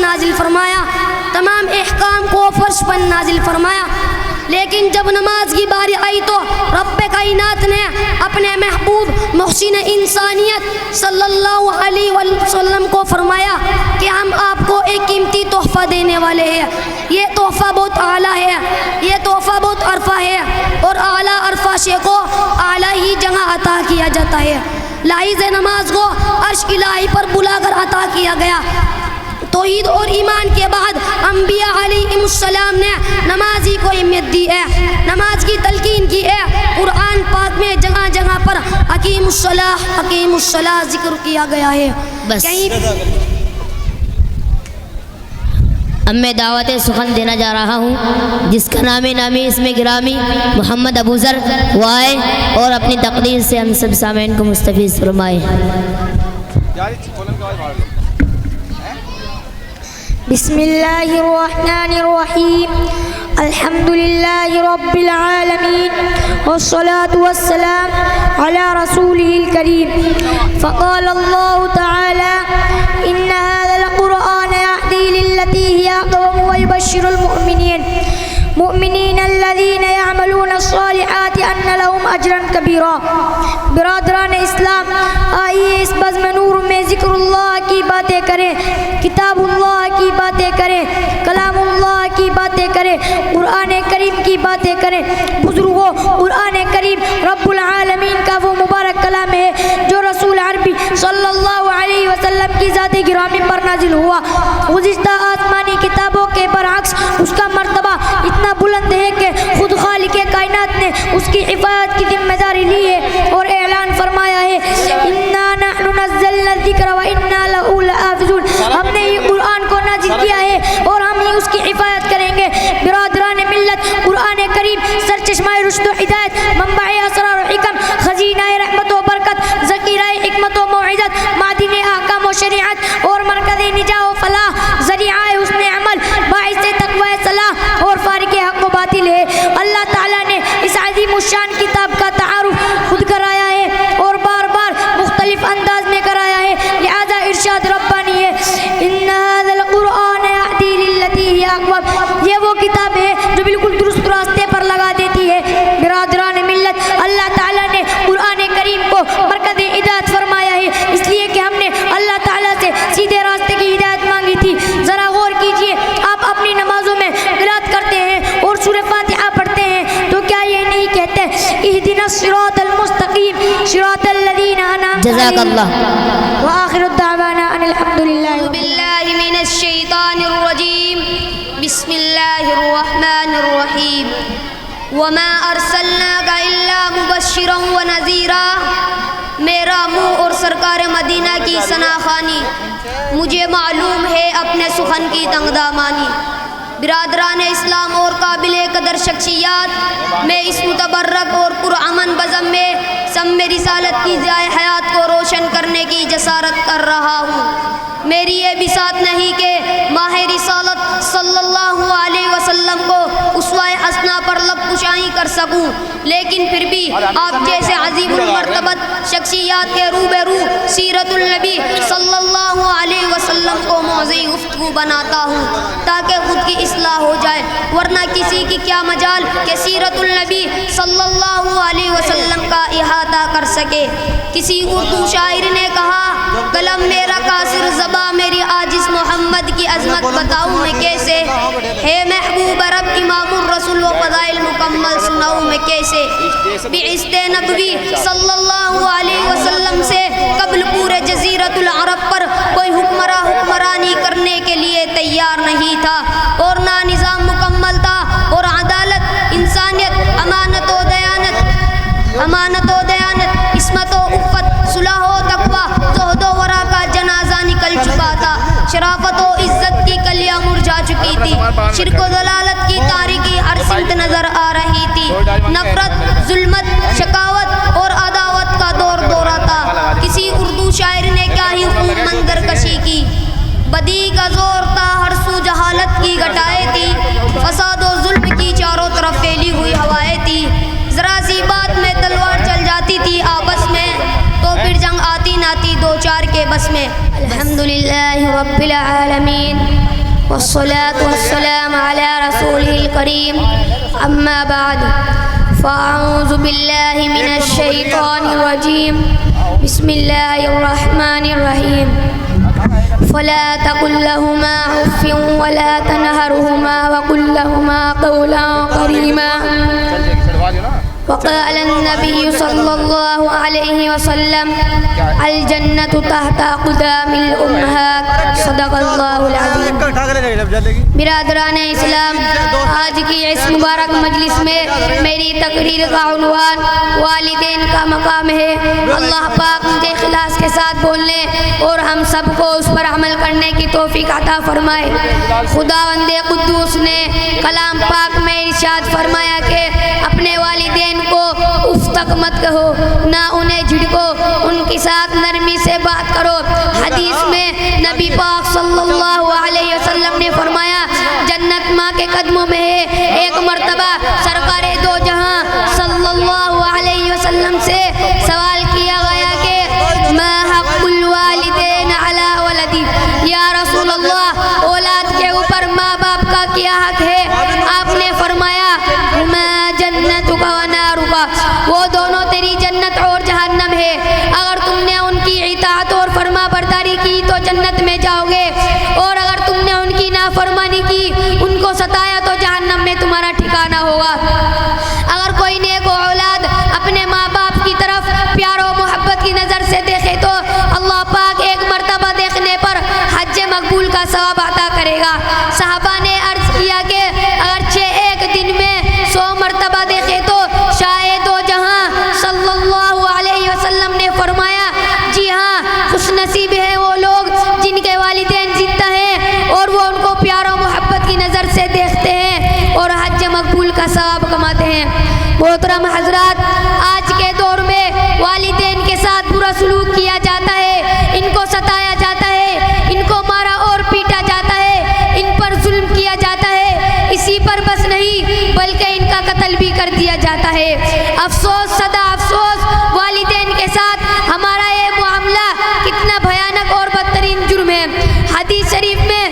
نازل فرمایا، تمام احکام کو فرش پر نازل فرمایا، لیکن جب نماز کی باری آئی تو رب کائنات نے اپنے محبوب محسن انسانیت صلی اللہ علیہ وسلم کو فرمایا کہ ہم آپ کو ایک قیمتی تحفہ دینے والے ہیں، یہ تحفہ بہت اعلیٰ ہے، یہ تحفہ بہت عرفہ ہے، اور اعلیٰ عرفہ شے کو اعلیٰ ہی جگہ عطا کیا جاتا ہے۔ لائز نماز کو عرش الہی پر بلا کر عطا کیا گیا۔ توحید اور ایمان کے بعد انبیاء علیہ السلام نے نمازی کو اہمیت دی ہے، نماز کی تلقین کی ہے۔ قرآن پاک میں جگہ جگہ پر اقیم الصلاۃ ذکر کیا گیا ہے۔ بس اب میں دعوت سخن دینا جا رہا ہوں، جس کا نامی اسم گرامی محمد ابو ذر وہ آئے اور اپنی تقریر سے ہم سب سامعین کو مستفیض فرمائے۔ بسم اللہ الرحمن الرحیم، الحمد للہ رب العالمین والصلاة والسلام علی رسولہ الکریم۔ فقال اللہ تعالی ان هذا القرآن يهدي للتي هي أقوم ويبشر المؤمنين الذين يعملون الصالحات أن لهم أجرا كبيرا۔ برادران اسلام، آئیے اس بزم نور میں ذکر اللہ کی باتیں کریں، کتاب اللہ کی باتیں کریں، کلام اللہ کی باتیں کریں، قرآن کریم کی باتیں کریں۔ بزرگوں، قرآن کریم رب العالمین کا وہ مبارک کلام ہے جو رسول عربی صلی اللہ علیہ وسلم کی ذات گرامی پر نازل ہوا۔ گزشتہ آسمانی کتابوں کے برعکس اس کا مرتبہ اتنا بلند ہے کہ خود خالق کائنات نے اس کی حفاظت کی ذمہ داری لی ہے اور اعلان فرمایا ہے انا نحن نزلنا الذکر وانا لہ لحافظون۔ ہم نے یہ قرآن کو نازل کیا ہے اور ہم ہی اس کی حفاظت کریں گے۔ برادران ملت، قرآن کریم سرچشمہ رشد و ہدایت، منبع اسرار و حکم، خزینہ رحمت و برکت، ذخیرہ حکمت و موعظت، معدن احکام و شریعت اور مرکز نجاح و فلاح، ذریعہ حسن عمل، باعث تقوی صلاح اور فارق حق و باطل ہے۔ اللہ تعالیٰ نے اس عظیم الشان کتاب کا تعارف خود کرایا ہے اور بار بار مختلف انداز میں کرایا ہے، لہذا ارشاد ربانی ہے ان هذا القرآن يهدي للتي هي اقوم۔ یہ وہ کتاب ہے جو بالکل درست راستے پر لگا دیتی ہے۔ برادران ملت، اللہ تعالیٰ نے قرآن کریم کو مرکز ہدایت فرمایا ہے، اس لیے کہ ہم نے اللہ تعالیٰ سے سیدھے راستے کی ہدایت مانگی تھی۔ ذرا غور کیجئے، آپ اپنی نمازوں میں قرات کرتے ہیں اور سورہ فاتحہ پڑھتے ہیں تو کیا یہ نہیں کہتے اہدنا الصراط المستقیم صراط الذین انعمت علیہم؟ جزاک اللہ۔ وآخر الدعوانا ان الحمد للہ۔ أعوذ بالله من الشيطان الرجيم، بسم الله الرحمن الرحيم، وما أرسلناك إلا مبشرا ونذيرا۔ میرا منہ اور سرکار مدینہ کی ثنا خوانی، مجھے معلوم ہے اپنے سخن کی تنگ دامانی۔ برادران اسلام اور قابل قدر شخصیات، میں اس متبرک اور پرامن بزم میں سم رسالت کی ضیاء حیات کو روشن کرنے کی جسارت کر رہا ہوں۔ میری یہ بساط نہیں کہ ماہ رسالت صلی اللہ علیہ وسلم کو اسوہ حسنہ پر لب کشائی کر سکوں، لیکن پھر بھی آپ جیسے عظیم المرتبت شخصیات کے روبرو سیرت النبی صلی اللہ علیہ وسلم کو موضوع گفتگو بناتا ہوں تاکہ خود کی اصلاح ہو جائے، ورنہ کسی کی کیا مجال کہ سیرت النبی صلی اللہ علیہ وسلم کا احاطہ کر سکے۔ کسی اردو شاعر نے کہا قلم میرا قاصر زباں میری عاجز محمد کی عظمت بتاؤں میں کیسے، ہے محبوب رب امام الرسول و فضائل مکمل سناؤں میں کیسے۔ بعثت نبوی صلی اللہ علیہ وسلم سے قبل پورے جزیرت العرب پر کوئی حکمرانی کرنے کے لیے تیار نہیں تھا، اور نہ نظام مکمل تھا، اور عدالت، انسانیت، امانت و دیانت، عصمت و عفت، صلح و تقوی، زہد و ورع کا جنازہ نکل چکا تھا، شرافت و عزت کی کلیاں مرجھا چکی تھی، شرک و ضلالت کی تاریکی ہر سمت نظر آ رہی تھی، نفرت، ظلمت، شقاوت اور عداوت کا دور دورہ تھا۔ کسی اردو شاعر نے کیا ہی خوب منظر کشی کی، بدی کا زور تھا، ہر سو جہالت کی گھٹائیں تھی، فساد و ظلم کی چاروں طرف پھیلی ہوئی ہوائیں تھی، ذرا سی بات میں تلوار چل جاتی تھی آپس میں تو پھر جنگ آتی نہ تھی دو چار کے بس میں۔ الحمدللہ رب العالمین۔ والصلاة والسلام على رسوله الكريم أما بعد فأعوذ بالله من الشيطان الرجيم بسم الله الرحمن الرحيم فلا تقل لهما أف ولا تنهرهما وقل لهما قولا كريما وقال النبي صلى الله عليه وسلم الجنة تحت أقدام الأمهات صدق الله العظيم. برادران اسلام، آج کی اس مبارک مجلس میں میری تقریر کا عنوان والدین کا مقام ہے. اللہ پاک مجھے اخلاص کے ساتھ بولنے اور ہم سب کو اس پر عمل کرنے کی توفیق عطا فرمائے. خداوند قدوس نے کلام پاک میں ارشاد فرمایا کہ اپنے والدین کو اف تک مت کہو، نہ انہیں جھڑکو، ان کے ساتھ نرمی سے بات کرو. حدیث میں نبی پاک صلی اللہ علیہ وسلم نے فرمایا جنت ماں کے قدموں میں ہے. ایک مرتبہ سرکار دو جہاں صلی اللہ علیہ وسلم سے سوال کیا گیا کہ ما حق الوالدین علی ولدی، یا رسول اللہ اولاد کے اوپر ماں باپ کا کیا حق ہے؟ آپ نے فرمایا ما جنتک و نارک، وہ دونوں تیری جنت اور جہنم ہے. اگر تم نے ان کی اطاعت اور فرما برداری کی تو جنت میں جاؤ گے، اور اگر تم نے ان کی نافرمانی کی، ان کو ستایا تو جہنم میں تمہارا ٹھکانہ ہوگا. اگر کوئی نیک اولاد اپنے ماں باپ کی طرف پیار و محبت کی نظر سے دیکھے تو اللہ پاک ایک مرتبہ دیکھنے پر حج مقبول کا ثواب عطا کرے گا. صحابہ نے عرض کیا کہ اگرچہ ایک دن میں 100 مرتبہ دیکھے تو شاید دو جہاں صلی اللہ علیہ وسلم نے فرمایا جی ہاں، خوش نصیب ہیں وہ لوگ جن کے والدین زندہ ہیں اور وہ ان کو پیار و محبت کی نظر سے دیکھتے ہیں اور حج مقبول کا ثواب کماتے ہیں. محترم حضرات، آج کے دور میں والدین کے ساتھ برا سلوک کیا جاتا ہے، ان کو ستایا جاتا ہے، ان کو مارا اور پیٹا جاتا ہے، ان پر ظلم کیا جاتا ہے. اسی پر بس نہیں بلکہ ان کا قتل بھی کر دیا جاتا ہے. افسوس صدا افسوس، والدین کے ساتھ ہمارا یہ معاملہ کتنا بھیانک اور بدترین جرم ہے. حدیث شریف میں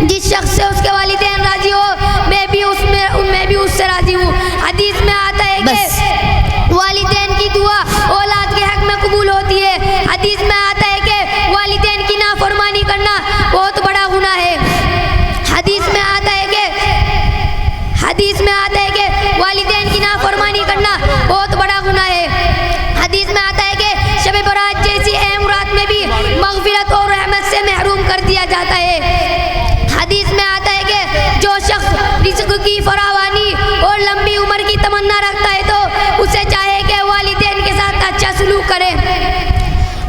جس شخص سے اس کے والدین راضی ہو میں بھی اس سے راضی ہوں. حدیث میں آتا ہے کہ والدین کی دعا اولاد کے حق میں قبول ہوتی ہے. حدیث میں آتا ہے کہ والدین کی نافرمانی کرنا بہت بڑا گناہ ہے. حدیث میں آتا ہے کہ والدین کی نافرمانی کرنا بہت بڑا گناہ ہے. حدیث میں آتا ہے کہ شب برات جیسی اہم رات میں بھی مغفرت اور رحمت سے محروم کر دیا جاتا ہے. حدیث میں آتا ہے کہ جو شخص رزق کی فراوانی اور لمبی عمر کی تمنا رکھتا ہے تو اسے چاہے کہ والدین کے ساتھ اچھا سلوک کرے.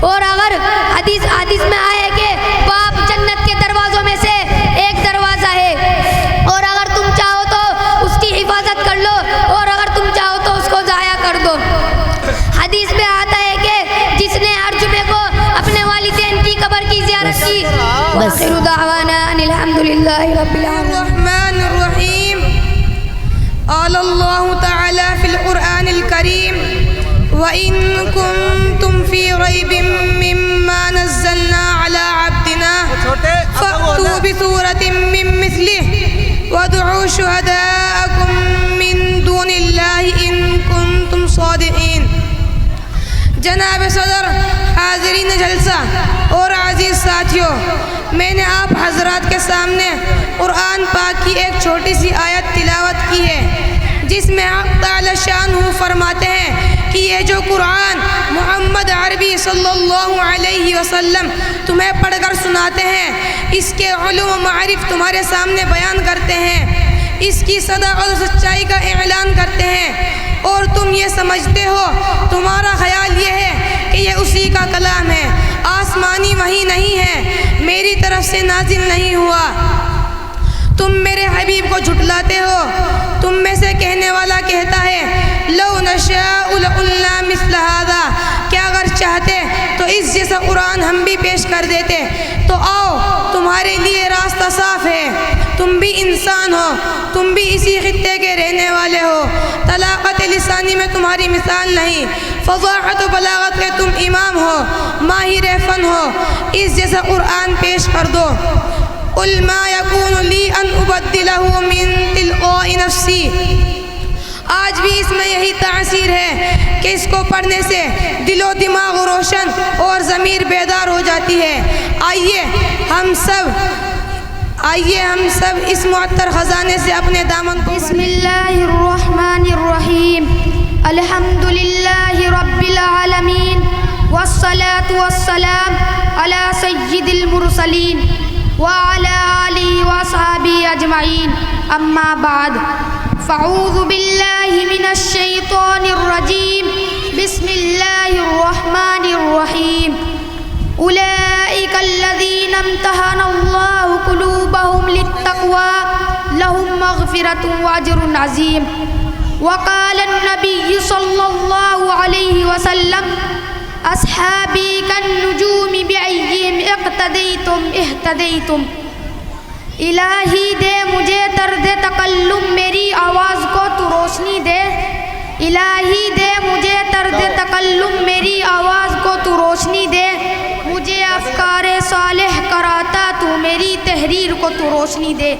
اور اگر حدیث میں آئے کہ باپ جنت کے دروازوں میں سے ایک دروازہ ہے، اور اگر تم چاہو تو اس کی حفاظت کر لو اور اگر تم چاہو تو اس کو ضائع کر دو. حدیث میں آتا ہے کہ جس نے ہر جمعے کو اپنے والدین کی قبر کی زیارت کی. وآخر دعوانا ان الحمدللہ رب العالمین. الرحمن الرحیم. قال اللہ تعالی فی القرآن الکریم وَإِن كُنتُمْ فِي رَيْبٍ مِّمَّا نَزَّلْنَا عَلَىٰ عَبْدِنَا فَأْتُوا بِسُورَةٍ مِّن مِّثْلِهِ وَادْعُوا شُهَدَاءَكُم مِّن دُونِ اللَّهِ إِن كُنتُمْ صَادِقِينَ. جناب صدر، حاضرین جلسہ اور عزیز ساتھیوں، میں نے آپ حضرات کے سامنے قرآن پاک کی ایک چھوٹی سی آیت تلاوت کی ہے جس میں حق تعالی شانہ فرماتے ہیں کہ یہ جو قرآن محمد عربی صلی اللہ علیہ وسلم تمہیں پڑھ کر سناتے ہیں، اس کے علوم و معارف تمہارے سامنے بیان کرتے ہیں، اس کی صداقت و سچائی کا اعلان کرتے ہیں، اور تم یہ سمجھتے ہو، تمہارا خیال یہ ہے کہ یہ اسی کا کلام ہے، آسمانی وحی نہیں ہے، میری طرف سے نازل نہیں ہوا. تم میرے حبیب کو جھٹلاتے ہو. تم میں سے کہنے والا کہتا ہے لو نشاء لقلنا مثل هذا، کہ اگر چاہتے تو اس جیسا قرآن ہم بھی پیش کر دیتے. تو آؤ، تمہارے لیے راستہ صاف ہے، تم بھی انسان ہو، تم بھی اسی خطے کے رہنے والے ہو. طلاقت لسانی میں تمہاری مثال نہیں، فضاحت و بلاغت کے تم امام ہو، ماہر فن ہو، اس جیسا قرآن پیش کر دو. قل ما يكون لي أن أبدله من تلقاء نفسي. آج بھی اس میں یہی تاثیر ہے کہ اس کو پڑھنے سے دل و دماغ روشن اور ضمیر بیدار ہو جاتی ہے. آئیے ہم سب اس معطر خزانے سے اپنے دامن کو بسم اللہ الرحمن الرحیم. الحمد للہ رب العالمین والصلاة والسلام علی سید المرسلین وعلی آلہ وصحبہ اجمعین. اما بعد فاعوذ باللہ من الشیطان الرجیم. بسم اللہ الرحمن الرحیم. اولئک الذین امتحن اللہ قلوبہم للتقوی لہم مغفرۃ واجر عظیم. وقال النبی صلی اللہ علیہ وسلم اصحابی کالنجوم بأیہم اقتدیتم اہتدیتم. الہی دے مجھے طرز تکلم میری آواز کو تو روشنی دے. الہی دے مجھے طرز تکلم میری آواز کو تو روشنی دے. مجھے افکار صالح کراتا تو میری تحریر کو تو روشنی دے.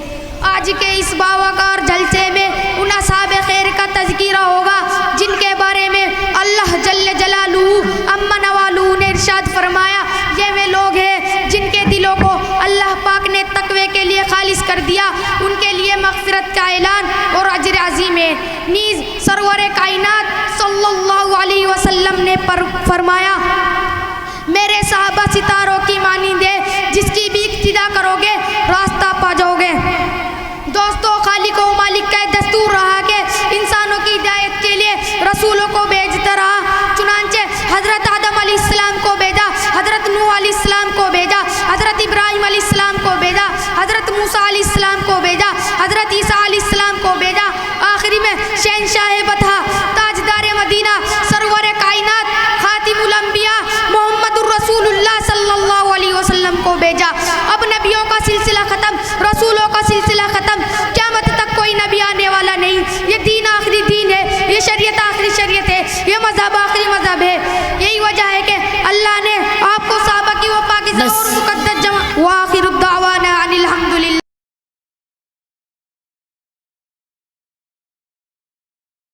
آج کے اس باوقار جلسے میں ان اصحاب خیر کا تذکرہ ہوگا جن کے بارے میں اللہ جل جلالہ اما نوالہ نے ارشاد فرمایا یہ وہ لوگ ہیں جن کے دلوں کو اللہ پاک نے تقوی کے لیے خالص کر دیا. ان کے لیے مغفرت کا اعلان اور اجر عظیم ہے. نیز سرور کائنات صلی اللہ علیہ وسلم نے فرمایا میرے صحابہ ستاروں کی مانند ہے